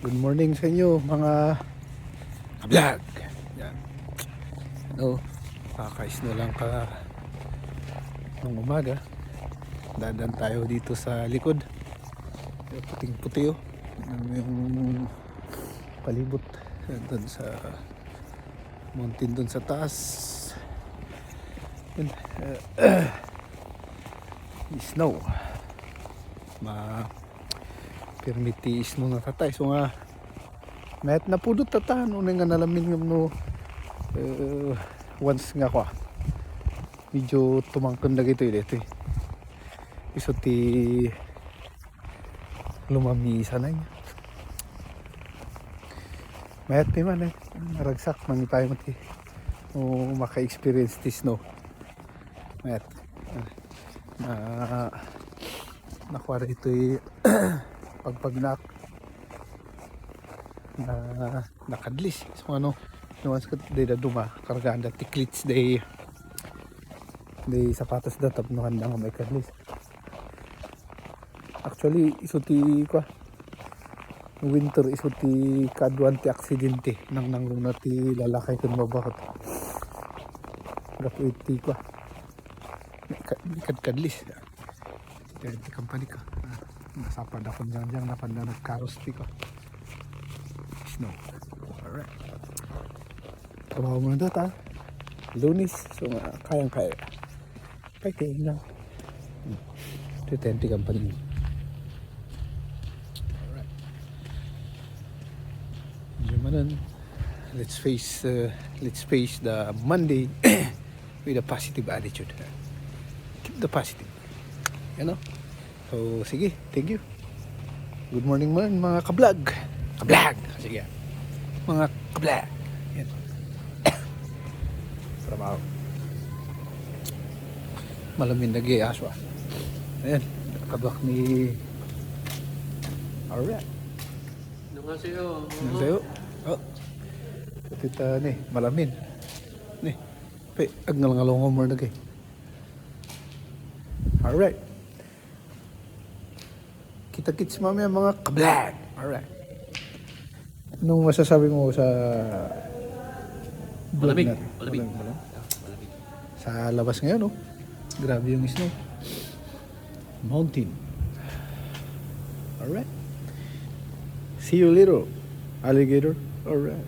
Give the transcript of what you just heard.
Good morning sa inyo mga vlog. Yan. Ano, kaka-snow lang ka ng umaga. Dadan tayo dito sa likod. Puting puti oh. Yung palibot doon sa mountain doon sa taas. Yan. Snow. Permiti snow na tatay. So nga mayat na pudot tatahan unang nga nalamin ng no once nga ko medyo tumangkon na gito ito iso ti lumami sanay mayat ti man naragsak manipay mo ti o maka-experience ti snow mayat nakuha ito pagpagnak na nakadlis so ano nuans ka day da duma kargaan da tiklits day sapatos da tapnuhan da nga may kadlis actually iso ti kwa winter iso ti kaduan ti aksidente nang nangluna ti lalakay kun mabakot gapu iti kwa kadlis ti company ka nasapad ako dyan napanda nagkaros ti ko snow. Alright, trabaho mo na data Lunis so kayang-kaya pagkain lang ito 10 company. Alright, Jumanan, let's face the Monday with a positive attitude. Keep the positive, you know. So sige, thank you. Good morning man mga kablog. Sige. Mga kablog. Yan. Trabaho. Malamin na gay aswa. Ayan, kabak ni alright. Nangasiyo. Oh. Kita ni, malamin. Ni. Pe, agngal-ngalong mo na gay. Alright. Kita-kits mamaya mga kablag. Alright. Anong masasabi mo sa Malamig. Malamig. Sa labas ngayon, oh. Grabe yung snow. Mountain. Alright. See you later, alligator. Alright.